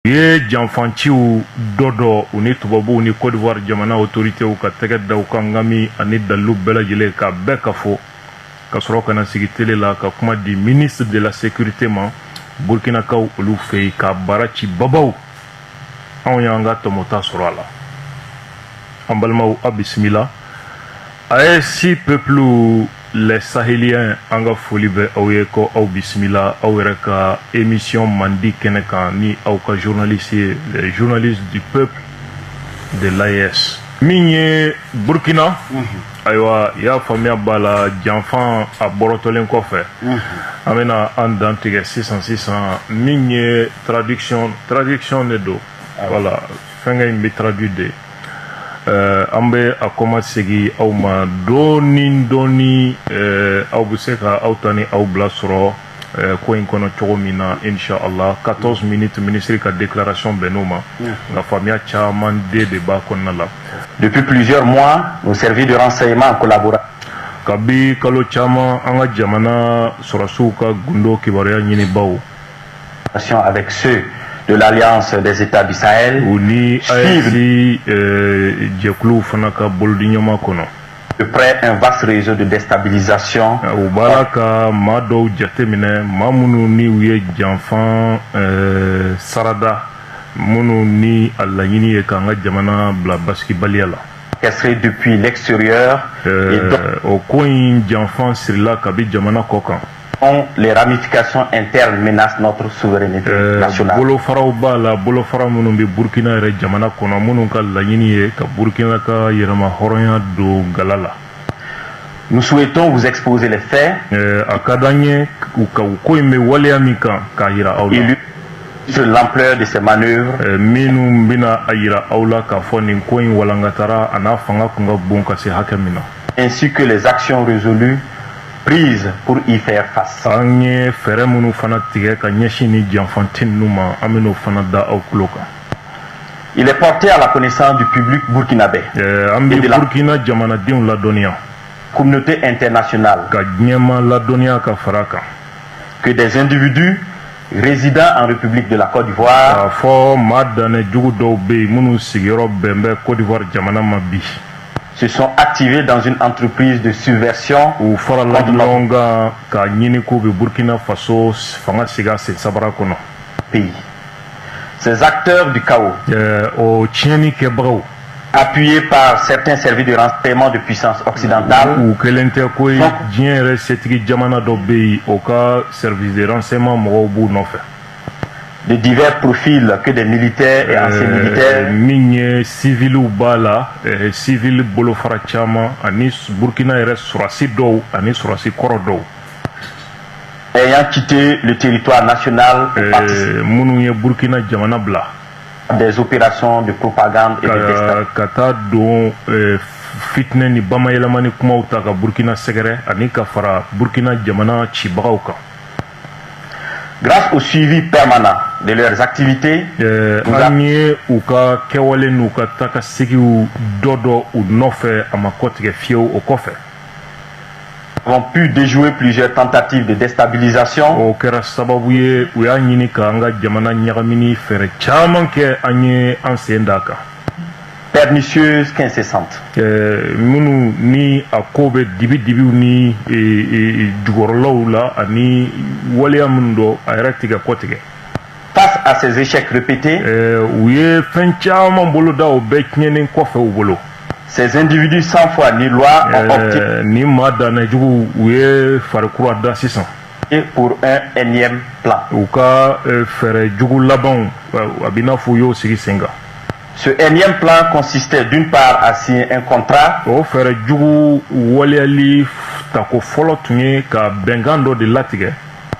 ye janfanciw dodo uni tubabu ni Côte d'Ivoire jamana autorité u ka tɛgɛ da u ka ngami ani dalu bɛɛ lajɛlen ka bɛɛ ka fɔ ka sɔrɔ kana sigi télé la ka kuma di ministre de la sécurité ma burkinakaw olu fɛ ka baara ci babaw anw y'an ka tɔmɔta sɔrɔ a la an balimaw a bisimila a ye si peuple les sahéliens an ka foli bɛ aw ye ko aw bisimila aw yɛrɛ ka émission mandi kɛnɛ kan ni aw ka journaliste ye les journalistes du peuple de l'AES min ye Burkina ayiwa i y'a faamuya b'a la janfan a bɔrɔtɔlen kɔfɛ an bɛna an dan tigɛ sisan min ye traduction de do voilà fɛnkɛ in bɛ traduit de an bɛ a kɔma segi aw ma dɔɔni aw bɛ se ka aw ta ni aw bila sɔrɔ ko in kɔnɔ cogo min na inshallah 14 minutes ministre ka déclaration bɛn n'o ma nka faamuya caman de b'a kɔnɔna la. Depuis plusieurs mois, nos services de renseignement collaborent. Kabi kalo caman an ka jamana sɔrɔsiw ka gundo kibaruya ɲini baw. Avec ceux de l'Alliance des États du Sahel. Uni AES jɛkuluw fana ka bolodiɲɔgɔnma kɔnɔ. De près un vaste réseau de déstabilisation. U b'a ka maa dɔw jateminɛ maa minnu ni u ye janfan sarada minnu ni a laɲini ye k'an ka jamana bila basigibaliya la. Orchestré depuis l'extérieur. O ko in janfan sirila kabi jamana kɔ kan. Les ramifications internes menacent notre souveraineté nationale. Bolofaraw b'a la bolofara minnu bɛ Burkina yɛrɛ jamana kɔnɔ minnu ka laɲini ye ka Burkina ka yɛrɛma hɔrɔnya don gala la. Nous souhaitons vous exposer les faits. A ka d'an ye ka ko in bɛ waleya min kan k'a yira aw la. Sur l'ampleur de ces manœuvres. Minnu bɛna a yira aw la k'a fɔ nin ko in walankatara a n'a fanga kun ka bon ka se hakɛ min na. Ainsi que les actions résolues prises pour y faire face. An ye fɛɛrɛ minnu fana tigɛ ka ɲɛsin ni janfanti ninnu ma an bɛn'o fana da aw tulo kan. Il est porté à la connaissance du public burkinabé. An bɛ Burkina jamanadenw ladɔnniya. Communauté internationale. Ka diɲɛma ladɔnniya ka fara kan. Que des individus résidant en République de la Côte d'Ivoire. K'a fɔ maa danne jugu dɔw bɛ yen minnu sigiyɔrɔ bɛn bɛ Côte d'Ivoire jamana ma bi. Se sont activés dans une entreprise de subversion. U farala ɲɔgɔn kan k'a ɲini k'u bɛ Burkina Faso fanga sigi a sen sabara kɔnɔ. Pays. Ces acteurs du chaos. O tiɲɛnikɛbagaw. Appuyés par certains services de renseignement de puissance occidentale. U kelen tɛ ko ye diɲɛ yɛrɛ setigi jamana dɔ bɛ yen o ka service de renseignement mɔgɔw b'u nɔfɛ. De divers profils que des militaires et anciens militaires. Min ye civiliw b'a la civil bolofara caman ani Burkina yɛrɛ sɔrɔsi dɔw ani sɔrɔsi kɔrɔ dɔw. Ayant quitté le territoire national. Minnu ye Burkina jamana bila. Des opérations de propagande et de déstabilisation. Ka taa don fitinɛ ni bamayɛlɛmani kumaw ta ka Burkina sɛgɛrɛ ani ka fara Burkina jamana cibagaw kan. Grâce au suivi permanent de leurs activités, an ye u ka kɛwale n'u ka takasegiw dɔ u nɔfɛ a ma kɔtigɛ fiyewu o kɔfɛ. Nous avons pu déjouer plusieurs tentatives de déstabilisation. O kɛra sababu ye u y'a ɲini k'an ka jamana ɲagamini fɛɛrɛ caman kɛ an ye an sen d'a kan. Pernicieuses qu'incessantes. Minnu ni a ko bɛ dibidibiw ni jukɔrɔlaw la ani waleya minnu dɔ a yɛrɛ tigɛ kɔtigɛ. Face à ces échecs répétés, u ye fɛn caman bolo da o bɛɛ tiɲɛnen kɔfɛ u bolo. Ces individus sans foi ni loi ont opté ni maa dannejugu u ye farikura da sisan. Pour un énième plan. U ka fɛɛrɛ jugu labanw a b'i n'a fɔ u y'o sigi sen kan. Ce énième plan consistait d'une part à signer un contrat. O fɛɛrɛ jugu waleyali tako fɔlɔ tun ye ka bɛnkan dɔ de latigɛ.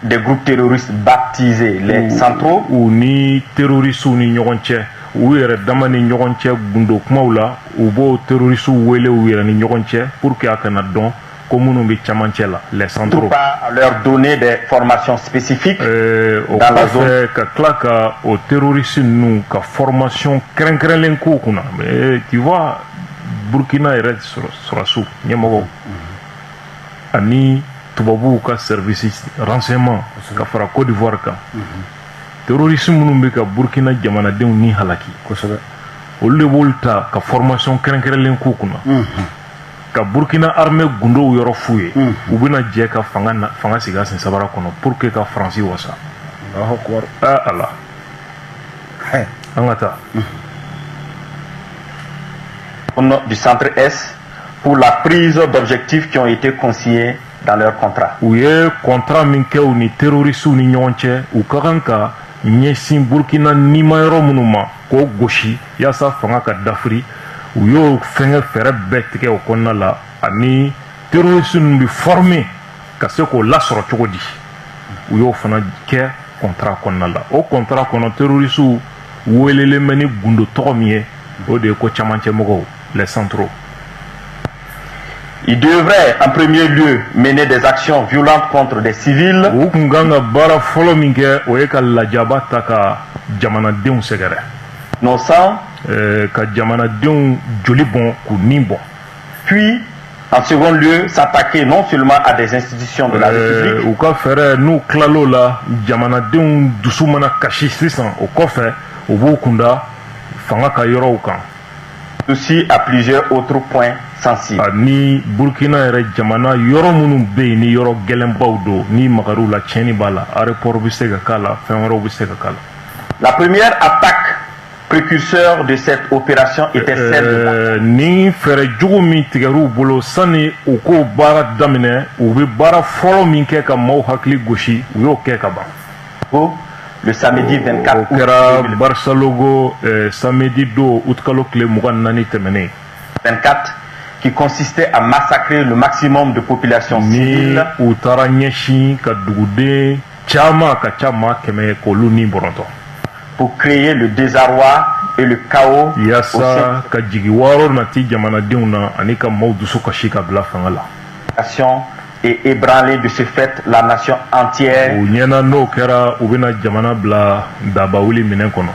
Des groupes terroristes baptisés les centraux. U ni terrorisiw ni ɲɔgɔn cɛ u yɛrɛ dama ni ɲɔgɔn cɛ gundo kumaw la u b'o terrorisiw wele u yɛrɛ ni ɲɔgɔn cɛ pour que a kana dɔn ko minnu bɛ camancɛ la les centraux. Tout pas à leur donner des formations spécifiques. O kɔfɛ ka tila ka o terroriste ninnu ka formation kɛrɛnkɛrɛnlen k'u kunna mais tu vois Burkina yɛrɛ sɔrɔsiw ɲɛmɔgɔw ani tubabuw ka service renseignement ka fara Côte d'Ivoire kan terrorisme minnu bɛ ka Burkina jamanadenw ni halaki kosɛbɛ olu de b'olu ta ka formation kɛrɛnkɛrɛnlen k'u kunna ka Burkina armée gundow yɔrɔ f'u ye u bɛna jɛ ka fanga sigi a sen sabara kɔnɔ pour que ka Faransi wasa Allahu akbar ala an ka taa du centre-est pour la prise d'objectifs qui ont été consignés dans leur contrat. u ye contrat min kɛ u ni terroristes ni ɲɔgɔn cɛ u ka kan ka ɲɛsin Burkina nimayɔrɔ minnu ma k'o gosi yaasa fanga ka dafiri u y'o fɛngɛ fɛɛrɛ bɛɛ tigɛ o kɔnɔna la ani terroristes ninnu bɛ former ka se k'o lasɔrɔ cogo di u y'o fana kɛ contrat kɔnɔna la o contrat kɔnɔ terroristes welelen bɛ ni gundo tɔgɔ min ye o de ye ko camancɛ mɔgɔw les centraux. Ils devraient en premier lieu mener des actions violentes contre des civils. U kun kan ka baara fɔlɔ min kɛ o ye ka lajaba ta ka jamanadenw sɛgɛrɛ innocents, ka jamanadenw joli bɔn k'u nin bɔn. Puis en second lieu s'attaquer non seulement à des institutions de la République, u ka fɛɛrɛ n'u tilal'o la jamanadenw dusu mana kasi sisan o kɔfɛ u b'u kunda fanga ka yɔrɔw kan aussi à plusieurs autres points sensibles. ani Burkina yɛrɛ jamana yɔrɔ minnu bɛ yen ni yɔrɔ gɛlɛnbaw don ni magar'u la tiɲɛni b'a la aéroport bɛ se ka k'a la fɛn wɛrɛw bɛ se ka k'a la. La première attaque précurseur de cette opération était celle de ni fɛɛrɛ jugu min tigɛr'u bolo sani u k'o baara daminɛ u bɛ baara fɔlɔ min kɛ ka maaw hakili gosi u y'o kɛ ka ban. le samedi 24 o kɛra Barça-Logo samedi don août kalo tile 24 tɛmɛnen 24 qui consistait à massacrer le maximum de population civile. ni u taara ɲɛsin ka duguden caman ka ca maa 100 k'olu ni bɔrɔntɔ pour créer le désarroi et le chaos yaasa ka jigi wɔɔrɔ nati jamanadenw na ani ka maaw dusu kasi ka bila fanga la et ébranler de ce fait la nation entière. u ɲɛna n'o kɛra u bɛna jamana bila dabawuli minɛn kɔnɔ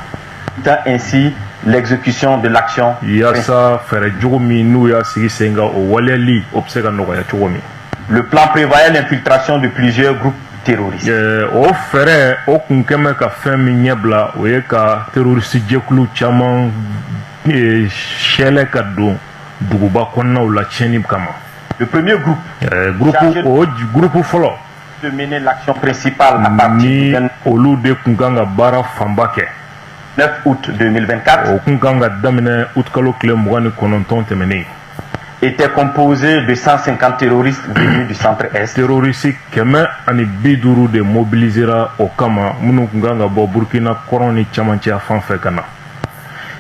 ainsi l'exécution de l'action yaasa fɛɛrɛ jugu min n'u y'a sigi sen kan o waliyali o bɛ se ka nɔgɔya cogo min. Le plan prévoyait l'infiltration de plusieurs groupes terroristes. o fɛɛrɛ o kun kɛn bɛ ka fɛn min ɲɛbila o ye ka terroriste jɛkulu caman sɛlɛ ka don duguba kɔnɔnaw la tiɲɛni kama. Le premier groupe groupe fɔlɔ de mener l'action principale à partir ni olu de kun kan ka baara fanba kɛ 9 août 2024 o kun kan ka daminɛ août kalo tile 29 tɛmɛnen était composé de 150 terroristes venus du centre-est. Terroristes 150 de mobilisera o kama minnu kun kan ka bɔ Burkina kɔrɔn ni camancɛ fan fɛ ka na.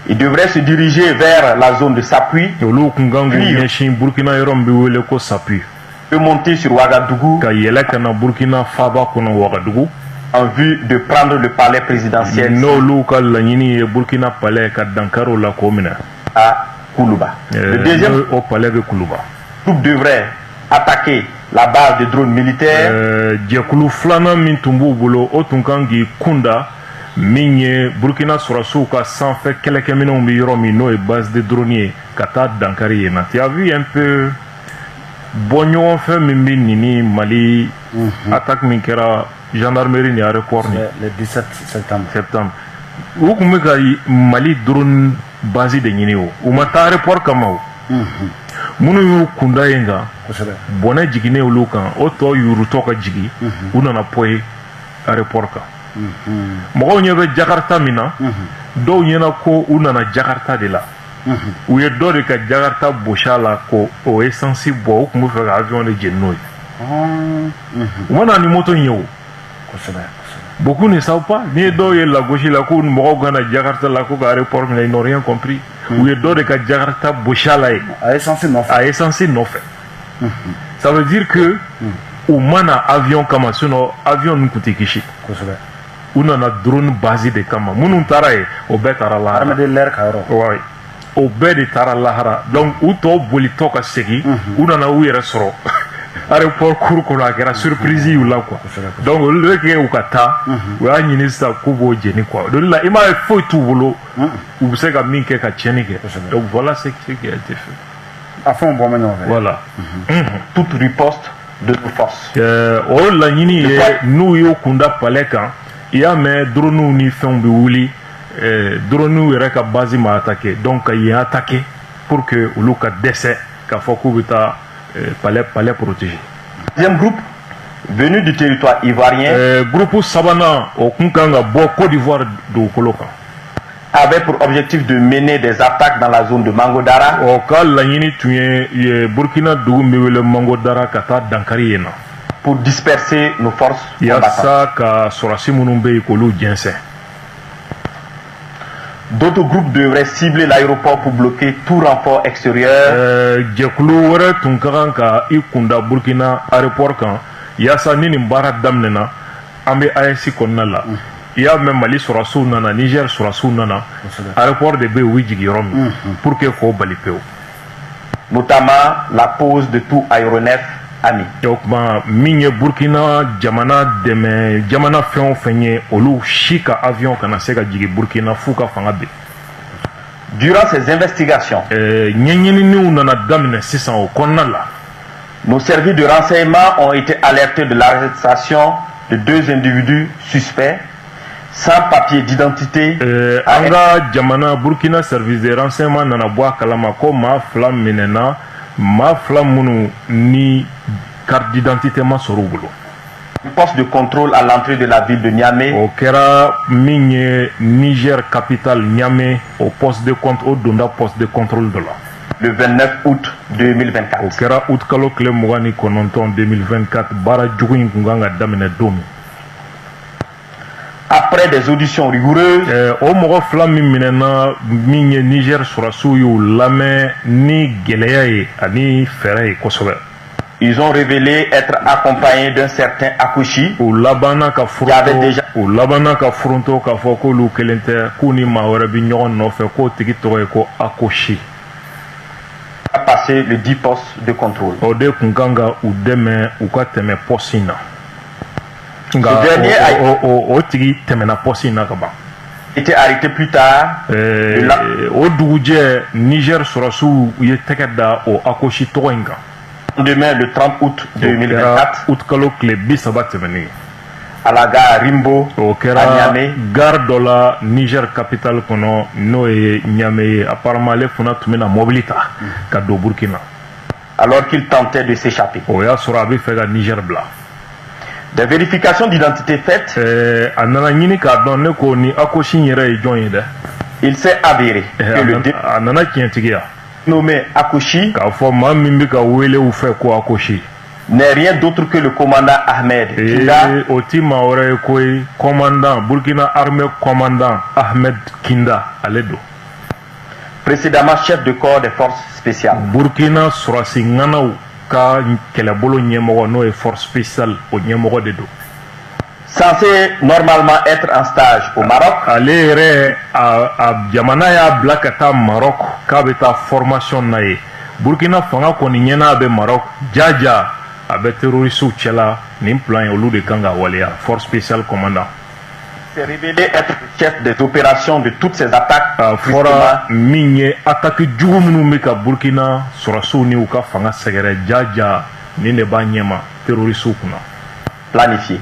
Ils devraient se diriger vers la zone de Sapui, olu kun kan k'u ɲɛsin Burkina yɔrɔ min bɛ wele ko Sapui, de monter sur Ouagadougou ka yɛlɛ ka na Burkina faaba kɔnɔ Ouagadougou en vue de prendre le palais présidentiel n'olu ka laɲini ye Burkina palais ka dankari o la k'o minɛ à Koulouba. Le deuxième o palais bɛ Koulouba. groupe devrait attaquer la base de drones militaires. jɛkulu filanan min tun b'u bolo o tun kan k'i kunda min ye Burkina sɔrɔsiw ka sanfɛ kɛlɛkɛminɛnw bɛ yɔrɔ min n'o ye base de drone ye ka taa dankari yen na. Tu as vu un peu bɔ ɲɔgɔn fɛ min bɛ nin ni Mali attaque min kɛra gendarmerie ni aéroport ni le 17 septembre. u tun bɛ ka Mali drone base de ɲini o u ma taa aéroport kama o minnu y'u kunda yen kan bɔnɛ jiginnen olu kan o tɔ yurutɔ ka jigi u nana pɔye aéroport kan mɔgɔw ɲɛ bɛ Jakarta min na dɔw ɲɛna ko u nana Jakarta de la u ye dɔ de ka Jakarta bosi a la ko o essence bɔ u tun bɛ fɛ ka avion de jeni n'o ye u ma na ni moto in ye o beaucoup ne savent pas ni ye dɔw ye lagosi la ko mɔgɔw kana Jakarta la ko ka aéroport minɛ ils n'ont rien compris u ye dɔ de ka Jakarta bosi a la ye a essence nɔfɛ ça veut dire que u mana avion kama sinon avion ninnu tun tɛ kisi u nana drone base de kama minnu taara ye o bɛɛ taara lahara o bɛɛ de taara lahara donc u tɔ bolitɔ ka segin u nana u yɛrɛ sɔrɔ aéroport kuru kɔnɔ a kɛra surprise y'u la quoi donc olu de bɛ kɛ u ka taa u y'a ɲini sisan k'u b'o jeni quoi donc la i m'a ye foyi t'u bolo u bɛ se ka min kɛ ka tiɲɛni kɛ donc voilà ce qui a été fait. A fɛnw bɔ ma ɲɔgɔn fɛ. Voilà. Toute riposte de nos forces. o laɲini ye n'u y'o kunda palais kan il y a mais drone ni fɛnw bɛ wuli drone yɛrɛ ka base ma attaqué donc il y a attaqué pour que olu ka dɛsɛ k'a fɔ k'u bɛ taa palais protégé. Deuxième groupe venu du territoire ivoirien. Groupe sabanan o kun kan ka bɔ Côte d'Ivoire dugukolo kan. Avait pour objectif de mener des attaques dans la zone de Mangodara. O ka laɲini tun ye Burkina dugu min bɛ wele Mangodara ka taa dankari yen na. Pour disperser nos forces combattantes. combattantes. Yasa ka sɔrɔsi minnu bɛ yen k'olu jɛnsɛn. D'autres groupes devraient cibler l'aéroport pour bloquer tout renfort extérieur. Jɛkulu wɛrɛ tun ka kan ka i kunda Burkina aéroport kan yasa ni nin baara daminɛna an bɛ AES kɔnɔna la. I y'a mɛn Mali sɔrɔsiw nana Niger sɔrɔsiw nana aéroport de bɛ yen u bɛ jigin yɔrɔ min pour que k'o bali pewu. Notamment la pose de tout aéronef ami. O tuma min ye Burkina jamana dɛmɛ jamana fɛn o fɛn ye olu si ka avion kana se ka jigin Burkina f'u ka fanga ben. Durant ces investigations, ɲɛɲininiw nana daminɛ sisan o kɔnɔna la. nos services de renseignement ont été alertés de l'arrestation de 2 individus suspects sans papier d'identité. An ka jamana Burkina service de renseignement nana bɔ a kalama ko maa fila minɛna maa fila minnu ni carte d'identité ma sɔrɔ u bolo. Poste de contrôle à l'entrée de la ville de Niamey. O kɛra min ye Niger capitale Niamey o poste de contrôle o donda poste de contrôle de la. Le 29 août 2024. O kɛra août kalo tile 29 2024 baara jugu in kun kan ka daminɛ don min. Après des auditions rigoureuses, o mɔgɔ fila min minɛna min ye Niger sɔrɔsiw y'u lamɛn ni gɛlɛya ye ani fɛɛrɛ ye kosɛbɛ. ils ont révélé être accompagnés d'un certain Akouchi. U labanna ka foronto k'a fɔ k'olu kelen tɛ k'u ni maa wɛrɛ bɛ ɲɔgɔn nɔfɛ k'o tigi tɔgɔ ye ko Akouchi. A passé le 10 postes de contrôle. O de kun kan ka u dɛmɛ u ka tɛmɛ poste in na. Nka o tigi tɛmɛna poste in na ka ban. Était arrêté plus tard. O dugujɛ Niger sɔrɔsiw ye tɛgɛ da o Akouchi tɔgɔ in kan. Demain, le 30 août 2024, août kalo tile 30 tɛmɛnen à la gare Rimbo, o kɛra gare dɔ la Niger capitale kɔnɔ n'o ye Niamey ye. Apparemment ale fana tun bɛna mobili ta ka don Burkina. Alors qu'il tentait de s'échapper. O y'a sɔrɔ a bɛ fɛ ka Niger bila. Des vérifications d'identité faites. A nana ɲini k'a dɔn ne ko ni Akouchi yɛrɛ ye jɔn ye dɛ. Il s'est avéré que le a nana tiɲɛtigiya. Nommé Akouchi n'est rien d'autre que le commandant Ahmed Kinda. Commandant Burkina armée commandant Ahmed Kinda Aledo. Précédemment chef de corps des forces spéciales. Burkina surasi nganaw ka kelabolo ɲɛmɔgɔ n'o ye force spéciale o ɲɛmɔgɔ de do. Censé normalement être en stage au Maroc. Ale yɛrɛ a jamana y'a bila ka taa Maroc k'a bɛ taa formation na ye. Burkina fanga kɔni ɲɛna a bɛ Maroc jaja a bɛ terrorisiw cɛla nin plan ye olu de kan ka waleya force spéciale commandant. s'est révélé être le chef des opérations de toutes ces attaques. Fora min ye attaque jugu minnu bɛ ka Burkina sɔrɔsiw ni u ka fanga sɛgɛrɛ jaja nin de b'a ɲɛma terrorisiw kunna. Planifié.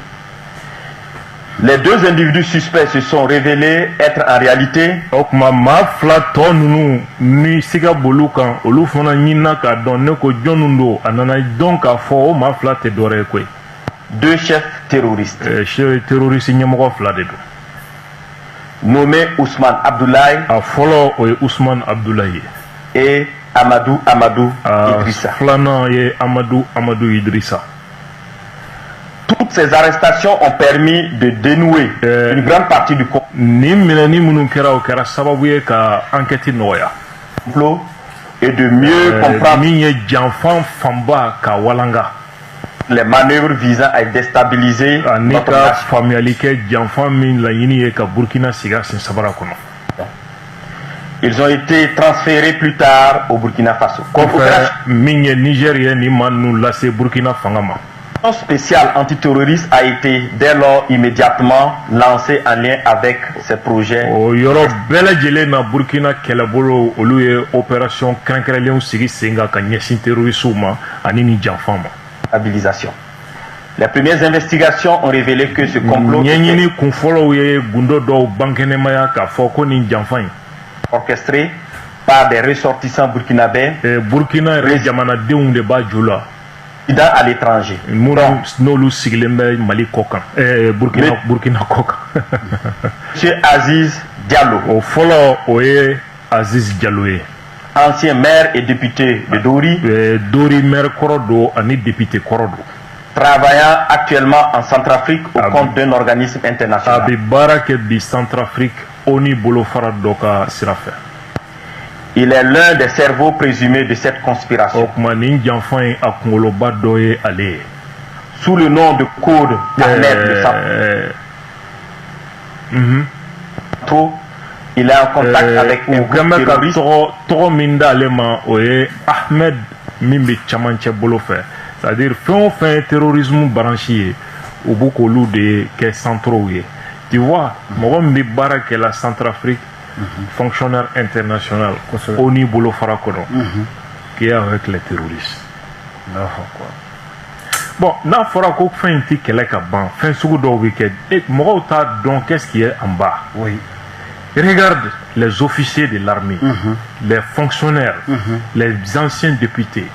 Les 2 individus suspects se sont révélés être en réalité. O kuma maa fila tɔ ninnu ni siga bolu kan olu fana ɲinina k'a dɔn ne ko jɔnni don a nana dɔn k'a fɔ o maa fila tɛ dɔwɛrɛ ye koyi. 2 chefs terroristes. Terroriste ɲɛmɔgɔ fila de don. Nommé Ousmane Abdoulaye. A fɔlɔ o ye Ousmane Abdoulaye. Et Amadou Idrissa. Filanan ye Amadou Idrissa. Toutes ces arrestations ont permis de dénouer une grande partie du complot et de mieux comprendre les manœuvres visant à déstabiliser notre nation. Ils ont été transférés plus tard au Burkina Faso. Une spéciale antiterroriste a été dès lors immédiatement lancée en lien avec ces projets. Stabilisation. Les premières investigations ont révélé que ce complot orchestré par des ressortissants burkinabés résidant à l'étranger. Monsieur Aziz Diallo, ancien maire et député de Dori, travaillant actuellement en Centrafrique au compte d'un organisme international. Il est l'un des cerveaux présumés de cette conspiration. Sous le nom de code Ahmed de Santo, il est en contact avec un groupe terroriste. C'est-à-dire, fin terrorisme branché au beaucoup de centraux. Tu vois, moi, je suis la Centrafrique, fonctionnaire international, au niveau de Farakono, qui est avec les terroristes. Bon, là, Farako fait un petit ban, fin sous le week-end. Et moi, donc, qu'est-ce qui est en bas? Oui. Regarde les officiers de l'armée, les fonctionnaires, les anciens députés.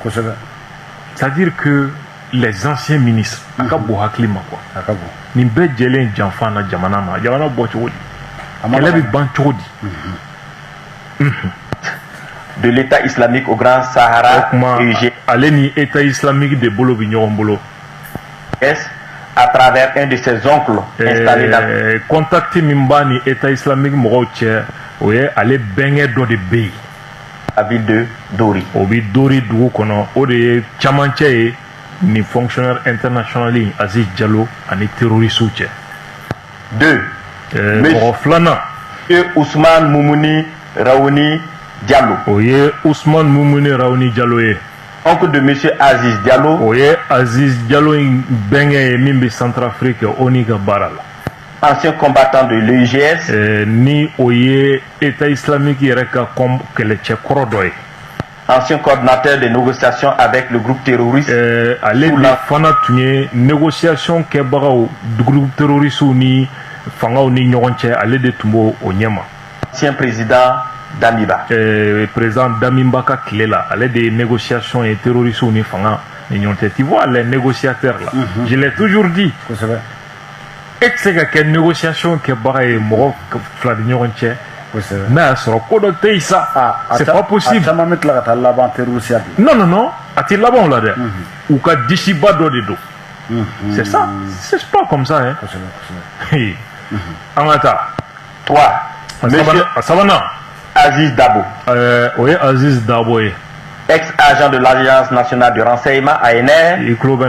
C'est-à-dire que les anciens ministres, de l'État islamique au Grand Sahara État islamique de Bolo Bolo à travers un de ses oncles installé dans contacté Mimbani État islamique Moroche aller baigner dans des pays la ville de Dori. Obi Dori Doukono, Ode Chamanche, ni fonctionnaire international, Aziz Diallo, ani terroriste. 2. Flana. Ousmane Moumouni Raouni Diallo. Oye Ousmane Moumouni Raouni Diallo. Oncle de monsieur Aziz Diallo. Oye Aziz Diallo, Bengue Mimbi Centrafrique, Oniga Baral. Ancien combattant de l'UIGS, ni Oye État islamique comme que le Tchèque. Ancien coordinateur des négociations avec le groupe terroriste. Allez la fana tué négociation kebara du groupe terroriste ni fanga ni nyonche allez de tumbo onyama. Ancien président Damiba. Président Damimba ka kilela allez des négociations et terroristes ni fanga ni nyonche. Tu vois les négociateurs là. Je l'ai toujours dit. Et c'est que négociation qui est barrée mort Vladimir Nche mais sur quoi ça c'est pas possible non à là-bas là ou qu'à d'ici bas de dos c'est ça c'est pas comme ça hein Amata 3 monsieur Savana Aziz Dabo oui Aziz Dabo ex-agent de l'Alliance nationale de renseignement ANR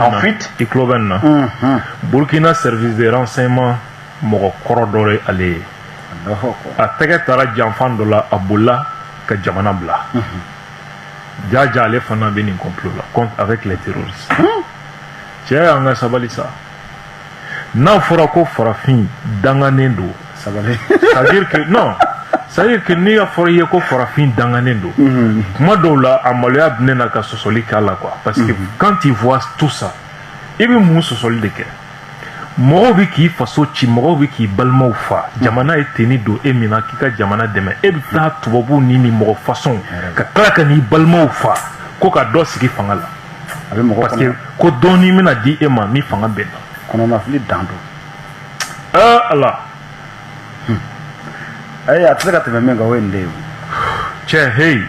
en fuite. Burkina service de renseignement Moko Korodore allé. A Tegatara Janfan de la Aboula Kajamanabla. Djaja allait faire un complot contre avec les terroristes. Tiens, on a sabalisa. Non, Forako Forafin, Danganendo. C'est-à-dire que non. C'est-à-dire que ni a foré ko Forafin Danganendo. Moi, là, à Maléa Bnenaka Sosoli Kala quoi. Parce que quand ils voient tout ça, ils vont mousse Sosoli de Ké. Morobi qui faso chi morobi qui balma fa jamana eteni do emina kika jamana deme ebta tubabu nini moro façon ka klaka ni balma fa ko ka do sigi fangala parce que ko doni mina di ema mi fanga ben kono na fili dando Allah ay atsaka te menga wende che hey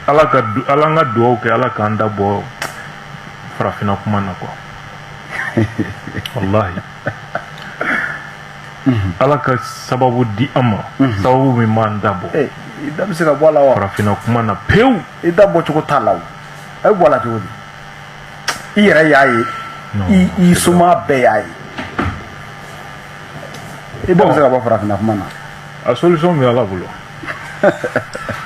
ala nga do ke ala ka anda bo farafina kuma na ko wallahi ala ka sababu di ama sababu mi mandabo ida bisika bola wa farafina kuma na peu ida bo chuko talaw ay bola jodi ira yayi i suma be yayi ida bisika bo farafina kuma na a solution mi ala bolo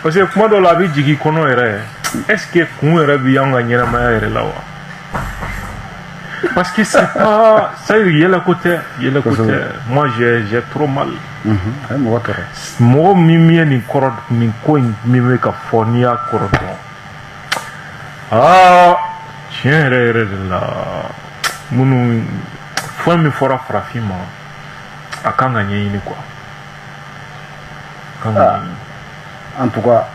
parce que kuma do la bi jigi kono ere est-ce que kun ere bi yanga nyera ma ere lawa parce que c'est pas ça il y a le côté moi j'ai trop mal moi mimi ni korod ni ko mimi ka fonia korodon ah tiens là munu fɛn min fɔra farafin ma a kan ka ɲɛɲini quoi en tout cas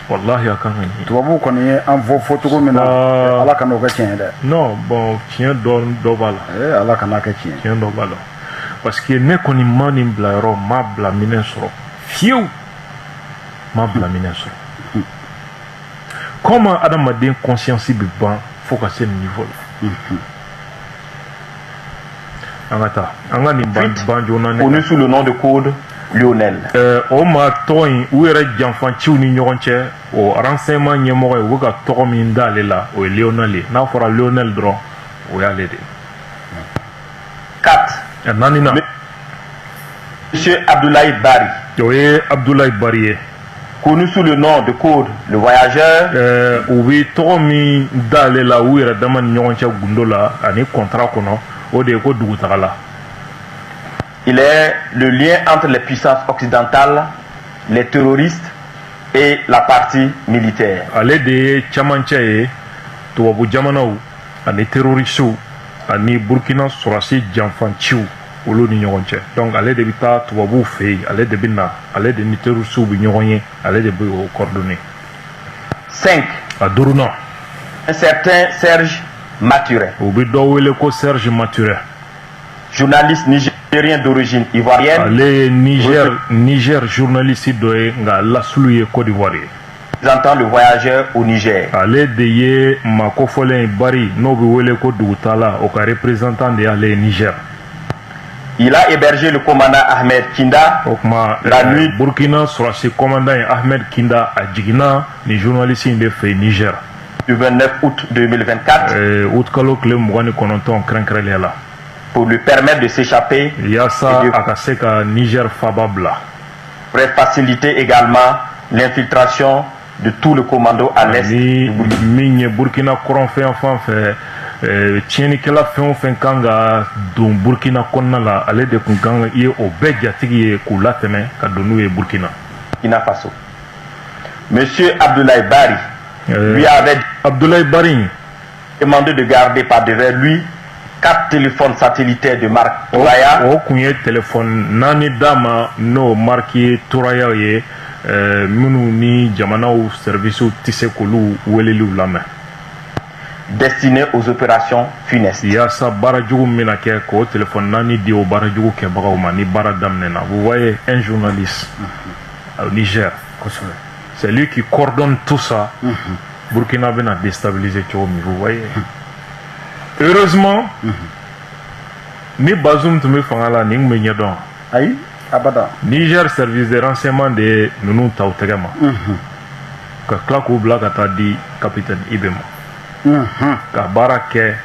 wallahi a kan ka ɲɛɲini tubabu kɔni ye an fɔ cogo min na ala kana o kɛ tiɲɛ ye dɛ non bon tiɲɛ dɔ b'a la ala kana kɛ tiɲɛ dɔ b'a la parce que ne kɔni ma nin bila yɔrɔ ma bila minɛ sɔrɔ fiyewu ma bila minɛ sɔrɔ comment adamaden conscience bɛ ban fo ka se nin niveau la an ka taa an ka nin ban joona connu sous le nom de code Lionel. O ma tɔgɔ in u yɛrɛ janfanciw ni ɲɔgɔn cɛ o renseignement ɲɛmɔgɔ ye u bɛ ka tɔgɔ min d'ale la o ye Lionel ye n'a fɔra Lionel dɔrɔn o y'ale de. 4. Nanina. Monsieur Abdoulaye Bari. O ye Abdoulaye Bari ye. Connu sous le nom de code Le Voyageur. U bɛ tɔgɔ min d'ale la u yɛrɛ dama ni ɲɔgɔn cɛ gundo la ani contrat kɔnɔ o de ye ko dugutagala. Il est le lien entre les puissances occidentales, les terroristes et la partie militaire. Ale de ye camancɛ ye tubabu jamanaw ani terroristew ani Burkina sɔrɔdasi janfanciw olu ni ɲɔgɔn cɛ. Donc ale de bɛ taa tubabuw fɛ yen ale de bɛ na ale de ni terroristew bɛ ɲɔgɔn ye ale de bɛ o coordonner. 5. A duurunan. Un certain Serge Maturin. U bɛ dɔ wele ko Serge Maturin. Journaliste nigérien d'origine ivoirienne. Ale Niger journaliste dɔ ye nka lasulu ye Côte d'Ivoire ye. Présentant Le Voyageur au Niger. Ale de ye makofɔlen Bari n'o bɛ wele ko dugutala o ka représentant de y'ale ye Niger. Il a hébergé le commandant Ahmed Kinda. O kuma la nuit. Burkina sɔrɔdasi commandant ye Ahmed Kinda a jiginna ni journaliste in de fɛ Niger. Du 29 août 2024. Août kalo tile 29 kɛrɛnkɛrɛnnenya la. Pour lui permettre de s'échapper. Yasa a ka se ka Niger faba bila. Pour faciliter également l'infiltration de tout le commando à l'est. Min ye Burkina kɔrɔn fɛn fan fɛ tiɲɛnikɛla fɛn o fɛn kan ka don Burkina kɔnɔna la ale de kun kan ye o bɛɛ jatigi ye k'u latɛmɛ ka don n'u ye Burkina. Burkina Faso. Monsieur Abdoulaye Bari lui avait Abdoulaye Bari demandé de garder par derrière lui 4 téléphones satellitaires de marque Touraya. O kun ye téléphone naani d'a ma n'o marque ye Touraya ye minnu ni jamanaw services tɛ se k'olu weleliw lamɛn. Destiné aux opérations funestes. Yasa baara jugu min bɛna kɛ k'o téléphone naani di o baara jugu kɛbagaw ma ni baara daminɛna. Vous voyez un journaliste au Niger. C'est lui qui coordonne tout ça. Burkina bɛna déstabiliser cogo min. Vous voyez. Heureusement, ni Bazoum tun bɛ fanga la nin kun bɛ ɲɛdɔn. Ayi abada. Niger service de renseignement de ninnu ta u tɛgɛ ma. Ka tila k'u bila ka taa di capitaine Ibe ma. Ka baara kɛ.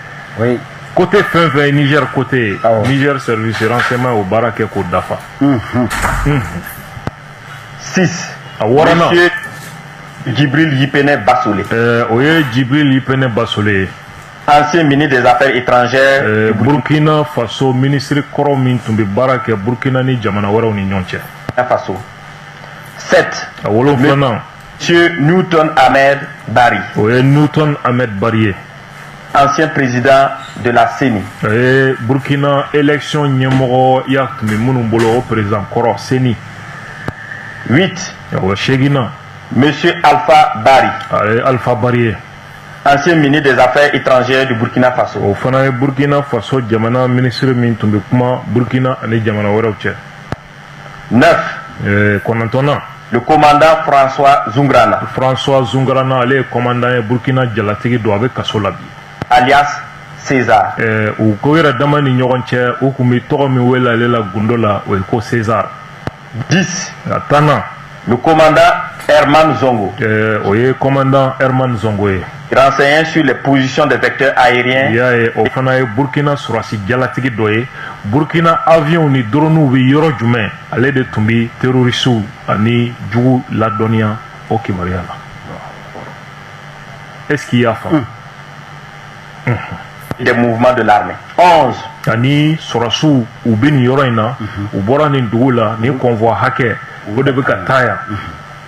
Côté fɛn fɛn Niger côté Niger service de renseignement o baara kɛ k'o dafa. 6. A wɔɔrɔnan. Monsieur Djibril Yipene Bassolé. O ye Djibril Yipene Bassolé ye. Ancien ministre des Affaires étrangères. Burkina Faso ministre kɔrɔ min tun bɛ baara kɛ Burkina ni jamana wɛrɛw ni ɲɔgɔn cɛ. Faso. 7. A wolonfilanan. Monsieur Newton Ahmed Bari. O ye Newton Ahmed Bari ye. Ancien président de la CENI. Burkina élection ɲɛmɔgɔ ya tun bɛ minnu bolo o président kɔrɔ CENI. 8. O ye seginnan. Monsieur Alpha Bari. Alpha Bari ye. Ancien ministre des Affaires étrangères du Burkina Faso. O fana ye Burkina Faso jamana ministre min tun bɛ kuma Burkina ani jamana wɛrɛw cɛ. 9. Kɔnɔntɔnnan. Le commandant François Zungrana. François Zungrana ale ye commandant ye Burkina jalatigi don a bɛ kaso la bi. Alias César. U ko yɛrɛ dama ni ɲɔgɔn cɛ u kun bɛ tɔgɔ min wele ale la gundo la o ye ko César. 10. A tannan. Le commandant Herman Zongo. O ye commandant Herman Zongo ye. Renseignant sur les positions des vecteurs aériens. Y'a ye o fana ye Burkina sɔrɔdasi jalatigi dɔ ye. Burkina avion ni drone bɛ yɔrɔ jumɛn ale de tun bɛ terroristew ani jugu ladɔnniya o kibaruya la. Est-ce qu'il y a faamu? Des mouvements de l'armée. 11. Ani sɔrɔdasiw u bɛ nin yɔrɔ in na u bɔra nin dugu la nin convoi hakɛ o de bɛ ka taa yan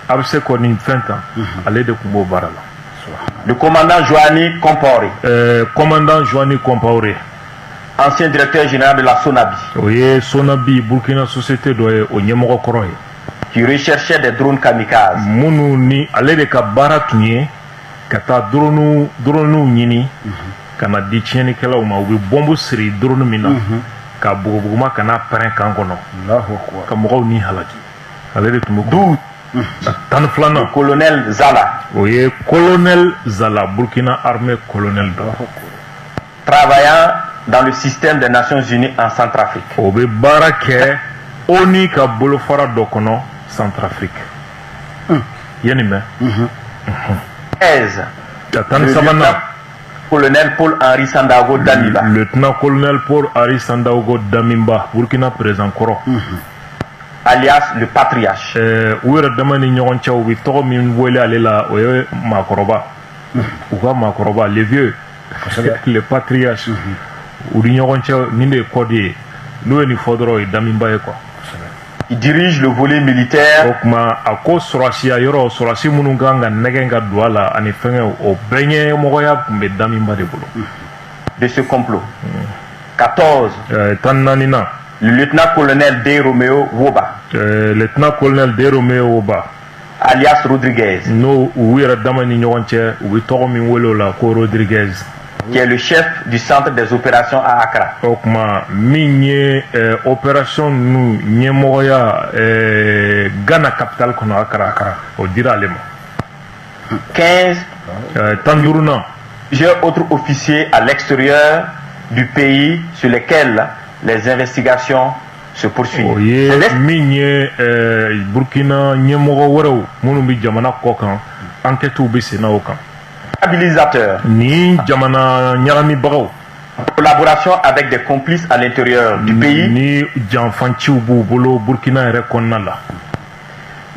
a bɛ se kɔ nin fɛn kan ale de tun b'o baara la. Le commandant Joanny Compaoré. Commandant Joanny Compaoré. ancien directeur général de la Sonabi, oye Sonabi Burkina société doye o ɲɛmɔgɔ kɔrɔ ye qui recherchait des drones kamikazes. minnu ni ale de ka baara tun ye ka taa droniw ɲini ka na di tiɲɛnikɛlaw ma u bɛ bɔnbu siri drone min na ka bugubuguma ka n'a pɛrɛn kan kɔnɔ ka mɔgɔw ni halaki ale de tun bɛ D'où tan filanan le colonel Zala, o ye colonel Zala Burkina armée colonel dɔ travaillant dans le système des Nations Unies en Centrafrique. o bɛ baara kɛ ONU ka bolofara dɔ kɔnɔ Centrafrique yanni mɛn 13. ka tan Le sabanan lieutenant-colonel Paul-Henri Sandaogo Damiba, lieutenant colonel Paul Henri Sandaogo Damimba Burkina président kɔrɔ alias le patriarche. u yɛrɛ dama ni ɲɔgɔn cɛ u bɛ tɔgɔ min wele ale la o ye maakɔrɔba u ka maakɔrɔba le vieux le patriarche u ni ɲɔgɔn cɛ nin de ye kɔdi ye n'o ye nin fɔ dɔrɔn o ye Damimba ye quoi. Il dirige le volet o militaire tuma a ko sɔrɔsiya yɔrɔ sɔrɔsi minnu kan ka nɛgɛ ka don a la ani fɛngɛ o bɛɛ ɲɛmɔgɔya tun bɛ Damimba de bolo. de ce complot. 14. tan naaninan Le lieutenant-colonel De Romeo Woba, lieutenant colonel De Romeo Woba alias Rodriguez, n'o u yɛrɛ dama ni ɲɔgɔn cɛ u bɛ tɔgɔ min wele o la ko Rodriguez. qui est le chef du centre des opérations à Accra. o tuma min ye opération ninnu ɲɛmɔgɔya Ghana capitale kɔnɔ Accra o dira ale ma. 15. tan duurunan Plusieurs autres officiers à l'extérieur du pays sur lesquels les investigations se poursuivent. o ye min ye Burkina ɲɛmɔgɔ wɛrɛw minnu bɛ jamana kɔ kan enquêtew bɛ senna o kan. Stabilisateur, ni jamana ɲagamibagaw collaboration avec des complices à l'intérieur du pays, ni janfanciw b'u bolo Burkina yɛrɛ kɔnɔna la.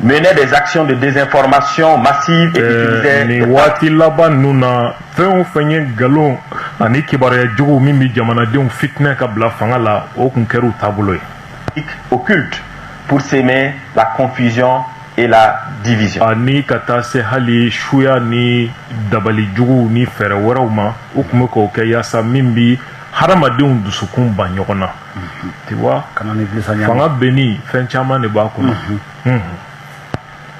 menait des actions de désinformation massive et utilisait ni waati laban ninnu na fɛn o fɛn ye nkalon ani kibaruya jugu min bɛ jamanadenw fitinɛ ka bila fanga la o tun kɛra u taabolo ye. des techniques occultes pour s'aimer la confusion et la division. ani ka taa se hali suya ni dabali jugu ni fɛɛrɛ wɛrɛw ma u tun bɛ k'o kɛ yaasa min bi hadamadenw dusukun ban ɲɔgɔn na. tu vois fanga benni fɛn caman de b'a kɔnɔ.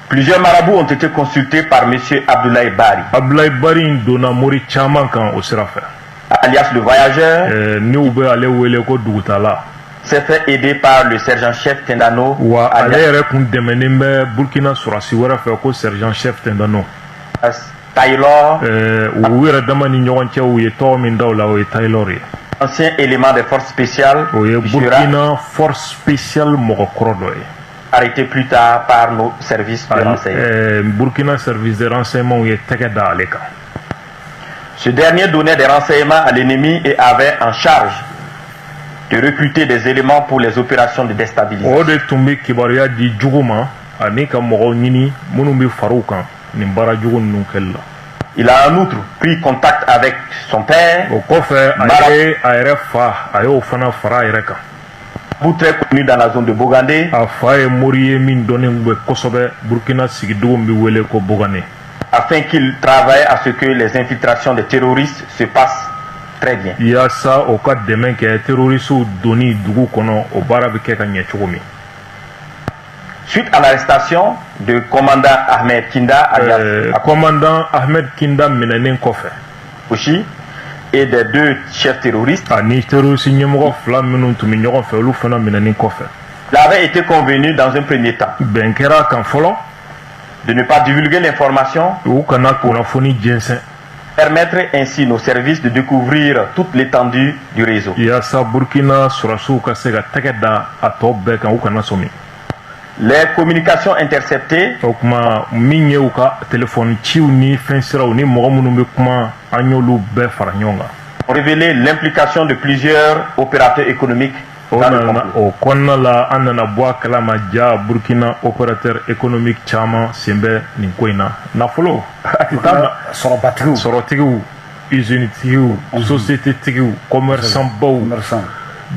Plusieurs marabouts ont été consultés par M. Abdoulaye Bari, Abdoulaye Bari donna mori caman kan o sira fɛ. alias le voyageur, ni u bɛ ale wele ko dugutala. s'est fait aider par le sergent-chef Tendano, wa ale alias yɛrɛ kun dɛmɛnen bɛ Burkina sɔrɔsi wɛrɛ fɛ ko sergent chef Tendano. Taylor, u yɛrɛ dama ni ɲɔgɔn cɛ u ye tɔgɔ min da o la o ye Taylor ye. ancien élément des forces spéciales, o ye qui sera Burkina force spéciale mɔgɔ kɔrɔ dɔ ye. arrêté plus tard par nos services de renseignement. Burkina service de renseignement ye tɛgɛ da ale kan. Ce dernier donnait des renseignements à l'ennemi et avait en charge de recruter des éléments pour les opérations de déstabilisation. o de tun bɛ kibaruya di jugu ma ani ka mɔgɔw ɲini minnu bɛ far'u kan nin baara jugu ninnu kɛli la. Il a en outre pris contact avec son père, o kɔfɛ a ye a yɛrɛ fa a y'o fana fara a yɛrɛ kan. très connu dans la zone de Bogandé, a fa ye mori ye min dɔnnen bɛ kosɛbɛ Burkina sigidenw bɛ wele ko Bogane. afin qu'il travaille à ce que les infiltrations des terroristes se passent très bien. yaasa o ka dɛmɛ kɛ terrorisiw donni dugu kɔnɔ o baara bɛ kɛ ka ɲɛ cogo min. Suite à l'arrestation de commandant Ahmed Kinda alias commandant Ahmed Kinda minɛnen kɔfɛ Akoshi et des deux chefs terroristes, ani terroriste ɲɛmɔgɔ fila minnu tun bɛ ɲɔgɔn fɛ olu fana minɛnen kɔfɛ il avait été convenu dans un premier temps bɛn kɛra a kan fɔlɔ de ne pas divulguer l'information, u kana kunnafoni jɛnsɛn permettre ainsi nos services de découvrir toute l'étendue du réseau. yaasa Burkina sɔrɔsiw ka se ka tɛgɛ da a tɔ bɛɛ kan u kana sɔmi. Les communications interceptées o tuma min ye u ka telefɔni ciw ni fɛn siraw ni mɔgɔ minnu bɛ kuma an y'olu bɛɛ fara ɲɔgɔn kan. ont révélé l'implication de plusieurs opérateurs économiques o dans le nana complot. o kɔnɔna la an nana bɔ a kalama ja Burkina opérateur économique caman sen bɛ nin ko in na nafolo sɔrɔtigiw usine tigiw société tigiw commerçant baw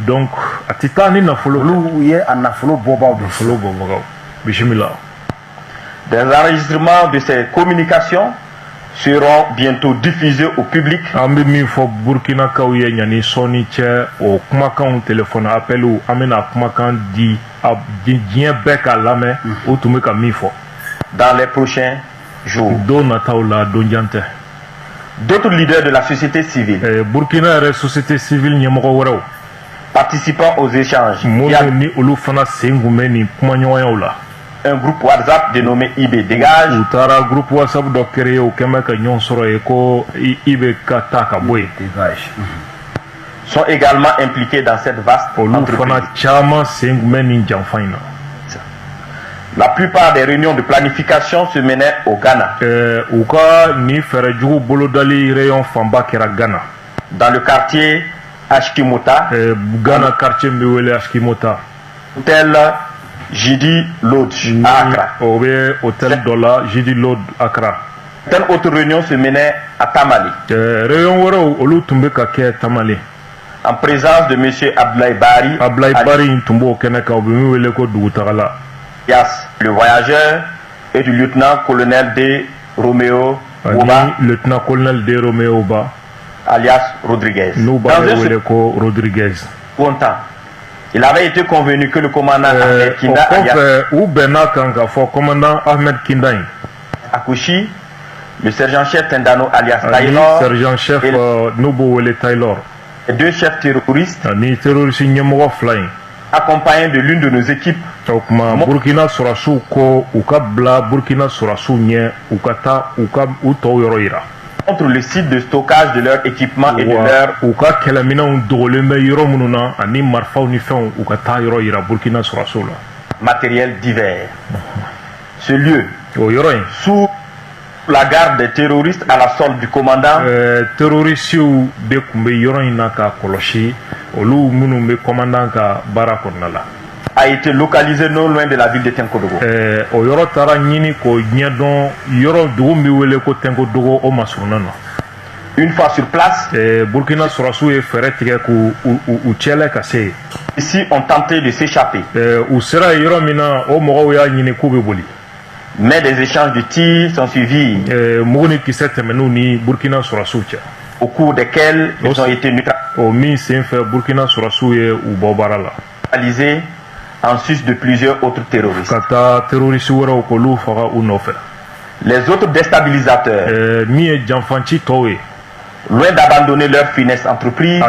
donc a tɛ taa ni nafolo olu ye a nafolo bɔbagaw de nafolo bɔbagaw bisimila. Des enregistrements de ces communications seront bientôt diffusés au public. Ambi mi fo Burkina Kauye nyani soni che o kumakan téléphone appel ou amena kumakan di dien beka lame o tume ka mi fo dans les prochains jours. Do nataula donjante. D'autres leaders de la société civile Burkina re société civile nyamoko woro participant aux échanges. Ni olu fana sengumeni kuma nyoya un groupe WhatsApp dénommé IB Dégage. Utara groupe WhatsApp do créé au Kemeka nyon soro eko IB Kataka boy. Dégage. Sont également impliqués dans cette vaste entreprise. La plupart des réunions de planification se menaient au Ghana. Dans le quartier Ashkimota, Ghana quartier Ashkimota. Hôtel Jidi Lodge à Accra. Hôtel Dola Jidi Lodge Accra. Telle autre réunion se menait à Tamale. En présence de M. Abdoulaye Bari. Alias le voyageur et du lieutenant-colonel D. Romeo Oba. Lieutenant-colonel D. Romeo Oba. Alias Rodriguez. Rodriguez. Content. Il avait été convenu que le commandant Ahmed Kinda Akushi, le sergent-chef Tendano alias Taylor, sergent-chef Nobowele Taylor, et deux chefs terroristes, accompagnés de l'une de nos équipes, Burkina Sorasu ko ukabla Burkina Sorasu nye ukata utoyoroira contre le site de stockage de leur équipement et de leur matériel divers. Ce lieu, sous la garde des terroristes à la solde du commandant, a été localisé non loin de la ville de Tenkodogo. Une fois sur place, ici on tentait de s'échapper. Mais des échanges de tirs sont suivis, au cours desquels ils ont été neutralisés en sus de plusieurs autres terroristes. Les autres déstabilisateurs, loin d'abandonner leur funeste entreprise,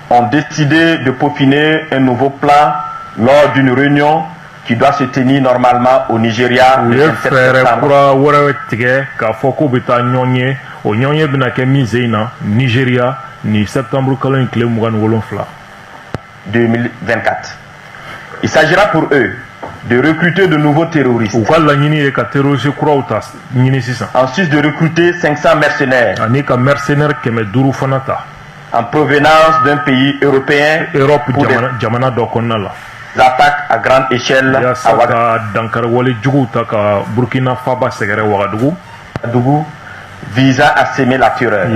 ont décidé de peaufiner un nouveau plan lors d'une réunion qui doit se tenir normalement au Nigeria le 27 septembre 2024. Il s'agira pour eux de recruter de nouveaux terroristes. En sus de recruter 500 mercenaires en provenance d'un pays européen pour des attaques à grande échelle à Ouagadougou visant à semer la terreur.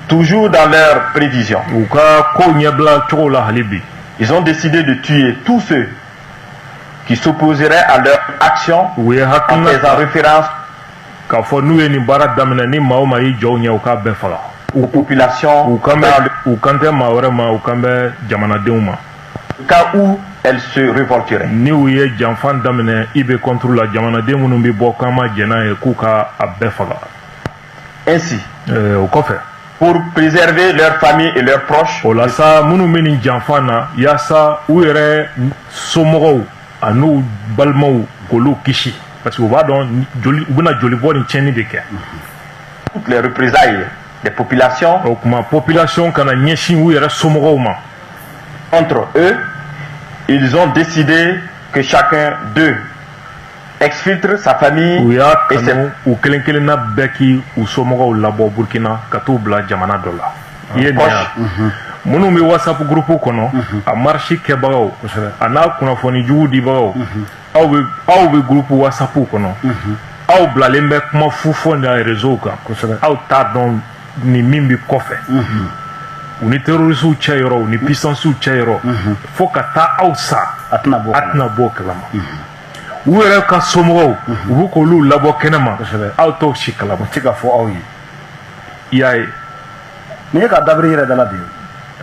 Toujours dans leurs prévisions, ils ont décidé de tuer tous ceux qui s'opposeraient à leur action en faisant référence aux populations au cas où elles se révolteraient. Ainsi, pour préserver leurs familles et leurs proches, toutes les représailles des populations contre eux, ils ont décidé que chacun d'eux exfiltre sa famille et ses proches. Munu mi WhatsApp groupe kono a marché kebao ana kuna foni juudi bao au be groupe WhatsApp kono au blalembe kuma fufo na réseau ka au ta don ni mimbi kofe uni terrorisu chayro ni puissance chayro foka ta au sa atna bo kalama u yɛrɛ ka somɔgɔw u b'u k'olu labɔ kɛnɛma aw t'o si kalama. o tɛ ka fɔ aw ye. i y'a ye. nin ye ka dabiri yɛrɛ dala de ye.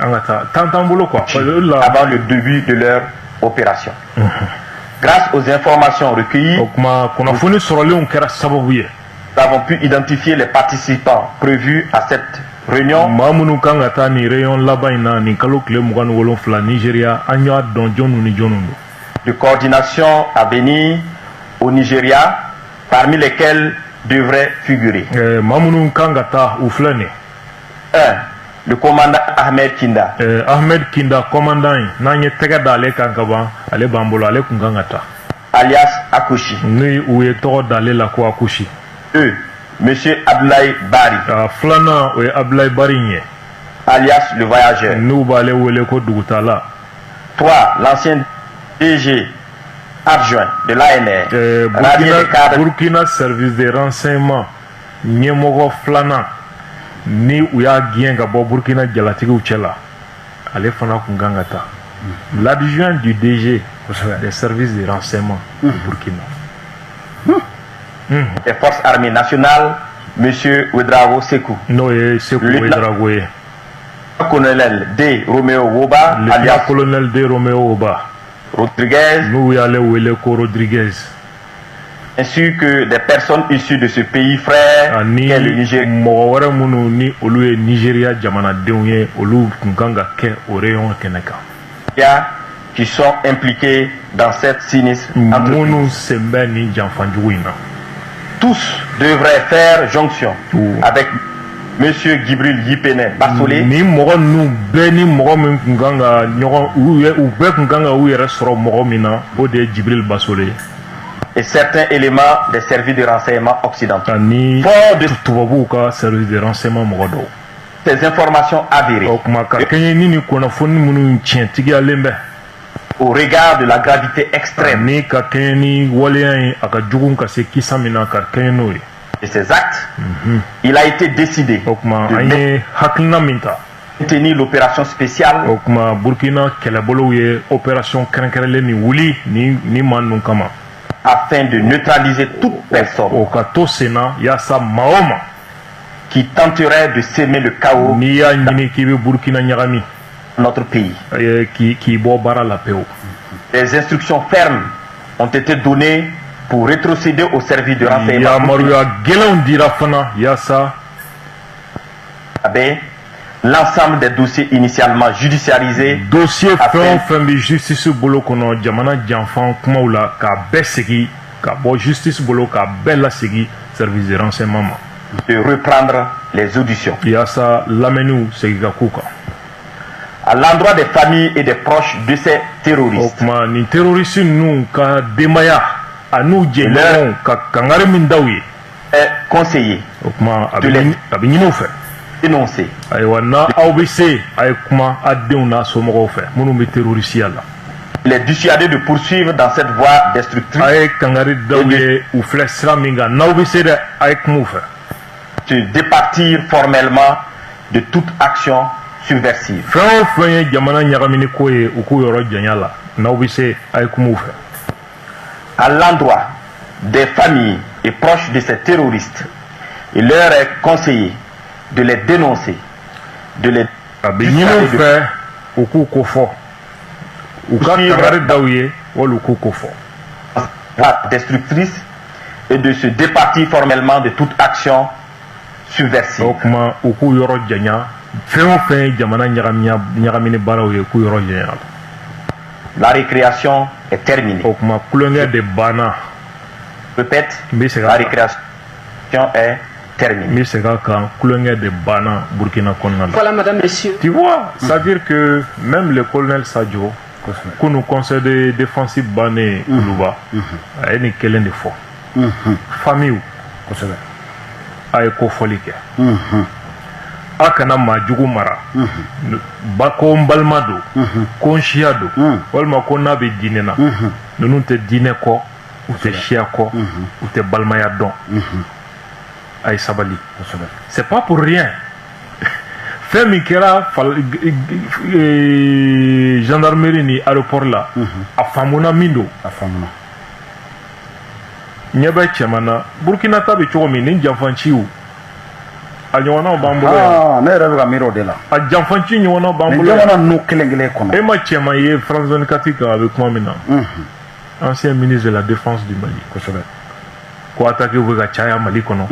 an ka taa temps t'an bolo quoi. avant le début de leur opération. Grâce aux informations recueillies, o kuma kunnafoni sɔrɔlenw kɛra sababu ye. nous avons pu identifier les participants prévus à cette réunion. maa minnu kan ka taa nin réunion laban in na nin kalo tile 27 Nigeria an y'a dɔn jɔnw ni jɔnw don. De coordination à venir au Nigeria, parmi lesquels devraient figurer. maa minnu kan ka taa u filɛ nin. 1. Le commandant Ahmed Kinda. Ahmed Kinda commandant in n'an ye tɛgɛ da ale kan ka ban ale b'an bolo ale kun kan ka taa. Alias Akushi. ni u ye tɔgɔ d'ale la ko Akushi. 2. Monsieur Abdoulaye Bari. filanan o ye Abdoulaye Bari in ye. Alias le voyageur. n'u b'ale wele ko dugutala. 3. L'ancien DG adjoint de l'ANR. Burkina service de renseignement ɲɛmɔgɔ filanan ni u y'a gɛn ka bɔ Burkina jalatigiw cɛ la ale fana kun kan ka taa. L'adjoint du DG des services de renseignement de Burkina. Des forces armées nationales, monsieur Ouedraogo Sekou. n'o ye Sekou Ouedraogo ye. Colonel D. Romeo Woba, alias colonel D. Romeo Woba. Rodriguez. n'u y'ale wele ko Rodriguez. Ainsi que des personnes issues de ce pays frère qu'est le Niger. mɔgɔ wɛrɛ minnu ni olu ye Nigeria jamanadenw ye olu kun kan ka kɛ o rayon kɛnɛ kan. Qui sont impliqués dans cette sinistre entreprise. minnu sen bɛ nin janfanjugu in na. Tous devraient faire jonction avec monsieur Gibril Yipene Bassolé. ni mɔgɔ ninnu bɛɛ ni mɔgɔ min kun kan ka ɲɔgɔn u bɛɛ kun kan ka u yɛrɛ sɔrɔ mɔgɔ min na o de ye Gibril Bassolé. Et certains éléments des services de renseignement occidentaux. ani Fort de tubabuw ka service de renseignement mɔgɔ dɔw. ces informations avérées. o kuma ka kɛɲɛ ni nin kunnafoni minnu tiɲɛtigiyalen bɛ. Au regard de la gravité extrême ani ka kɛɲɛ ni waleya in a ka jugu ka se kisa min na ka kɛɲɛ n'o ye. de ces actes, il a été décidé o kuma de an ye hakilina min ta. maintenir l'opération spéciale o kuma Burkina kɛlɛbolow ye opération kɛrɛnkɛrɛnlen ni wuli ni maa ninnu kama. afin de neutraliser toute personne o ka to sen na yaasa maa o ma qui tenterait de semer le chaos n'i y'a ɲini k'i bɛ Burkina ɲagami dans notre pays. k'i bɔ baara la pewu. Des instructions fermes ont été données pour rétrocéder au service de renseignement. yamaruya gɛlɛnw dira fana yaasa l'ensemble des dossiers initialement judiciarisés. dossier fɛn o fɛn bɛ justice bolo kɔnɔ jamana janfan kumaw la k'a bɛɛ segin ka bɔ justice bolo k'a bɛɛ lasegin service de renseignement ma. de reprendre les auditions. yaasa lamɛnniw segin ka k'u kan. À l'endroit des familles et des proches de ces terroristes. o kuma nin terroriste ninnu ka denbaya a n'u jɛɲɔgɔnw ka kangari min da u ye. Est conseillé o kuma a bɛ ɲini u fɛ. dénoncer. ayiwa n'a aw bɛ se a ye kuma a denw n'a somɔgɔw fɛ minnu bɛ terrorisiya la. Les dissuader de poursuivre dans cette voie destructrice. a ye kangari da u ye u filɛ sira min kan n'aw bɛ se dɛ a ye kuma u fɛ. Se départir formellement de toute action subversive. fɛn o fɛn ye jamana ɲagamini ko ye u k'u yɔrɔ janya la n'aw bɛ se a ye kuma u fɛ. À l'endroit des familles et proches de ces terroristes, il leur est conseillé de les dénoncer, de les a bɛ ɲini u fɛ u k'u ko fɔ u ka kangari da u ye wali u k'u ko fɔ. destructrice et de se départir formellement de toute action subversive. o kuma u k'u yɔrɔ janya fɛn o fɛn ye jamana ɲagamini baaraw ye k'u yɔrɔ janya. La récréation est terminée. o kuma kulonkɛ de banna. Répète, la récréation est terminée. n bɛ segin a kan kulonkɛ de banna Burkina kɔnɔna la. Voilà, madame, messieurs. Tu vois, c'est-à-dire que même le colonel Sadio, que nous conseil de défensif bané Louba, a une kelen de fois. Famille, a une kofolike. A kana majugu mara. Bako mbalmado, konchiado, walma kona be dinena. Nous te dîner quoi, ou te chia quoi, ou te balmaya don. Aïe sabali. C'est pas pour rien. Fɛn min kɛra gendarmerie ni aéroport la a faamuna min don ɲɛ bɛ cɛman na Burkina ta bɛ cogo min ni janfanciw a ɲɔgɔnnaw b'an bolo yan. Ne yɛrɛ bɛ ka miiri o de la. A janfanci ɲɔgɔnnaw b'an bolo yan. Nin jamana ninnu kelen kelen kɔnɔ. E ma cɛman ye France 24 kan a bɛ kuma min na. Ancien ministre de la défense du Mali. Kosɛbɛ. Ko attaqué bɛ ka caya Mali kɔnɔ.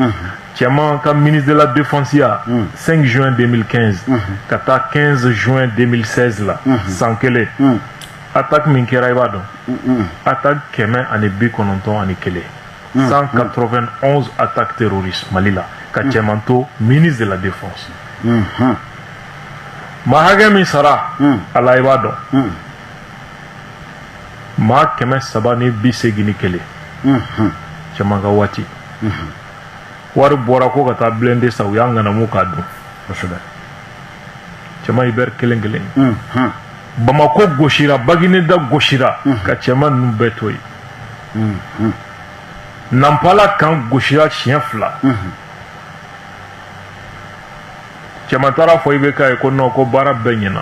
Cɛman ka ministre de la défense ya 5 juin 2015 ka taa 15 juin 2016 la san kelen. Attaque min kɛra i b'a dɔn. Attaque 191 191 attaques terroristes Mali la ka cɛman to ministre de la défense. Maa hakɛ min sara a la i b'a dɔn. Maa 381 cɛman ka waati. Wari bɔra ko ka taa blindé sa u y'a ŋanamu k'a dun. Kosɛbɛ. Cɛman Hubert kelen kelen. Bamako gosira Bagineda gosira ka cɛman ninnu bɛɛ to yen. Nampala kan gosira siɲɛ 2. Cɛman taara fɔ IBK ye ko non ko baara bɛɛ ɲɛna.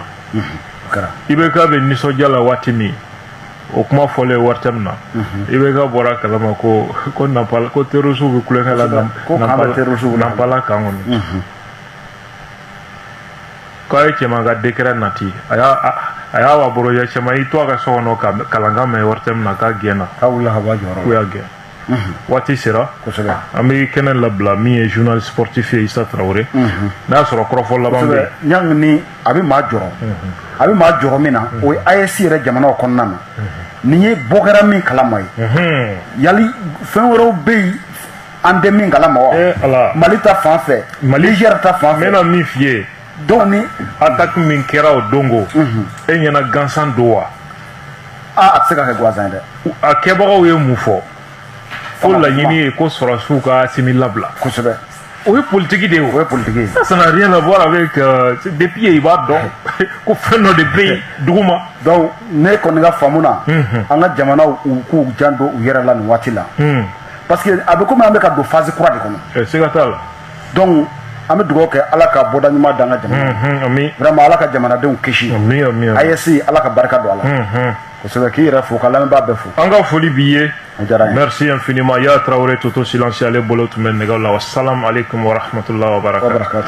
IBK bɛ nisɔndiya la waati min o kuma fɔlen waati min na IBK bɔra kalama ko Nampala ko terroriste bɛ kulonkɛ la Nampala kan kɔni. K'a ye cɛman ka décret nati a y'a wa bolo ya cɛman i to a ka so kɔnɔ ka kalankan mɛn waati min na k'a gɛnna. K'a wulila ka bɔ a jɔyɔrɔ la. K'u y'a gɛn. Waati sera an bɛ kɛnɛ labila min ye journaliste sportif ye Issa Traoré n'a y'a sɔrɔ kɔrɔfɔ laban bɛ yen. Ni a bɛ maa jɔrɔ a bɛ maa jɔrɔ min na o ye AES yɛrɛ jamanaw kɔnɔna na nin ye bɔ kɛra min kalama ye yali fɛn wɛrɛw bɛ yen an tɛ min kalama wa Mali ta fan fɛ Niger ta fan fɛ. N bɛna min f'i ye donc ni attaque min kɛra o dongo e ɲɛna gansan don wa? A tɛ se ka kɛ gansan ye dɛ. A kɛbagaw ye mun fɔ? Ko laɲini ye ko sɔrɔsiw ka Assimi labila. Kosɛbɛ. O ye politique de ye o. O ye politique ye. Ça n'a rien à voir avec depuis i b'a dɔn ko fɛn dɔ de bɛ yen duguma. Donc ne kɔni ka faamu na an ka jamanaw u k'u janto u yɛrɛ la nin waati la. Parce que a bɛ komi an bɛ ka don phase kura de kɔnɔ. Siga t'a la. Donc an bɛ dugawu kɛ Ala ka bɔda ɲuman d'an ka jamana. Ami. Vraiment Ala ka jamanadenw kisi. Ami ami. AES Ala ka barika don a la. Kosɛbɛ k'i yɛrɛ fo ka lamɛnbaa bɛɛ fo. An ka foli b'i ye. Merci infiniment. Yaya Traoré Toto Silencieux ale bolo tun bɛ nɛgɛw la. Wassalamu alaikum wa rahmatullahi wa barakatuh.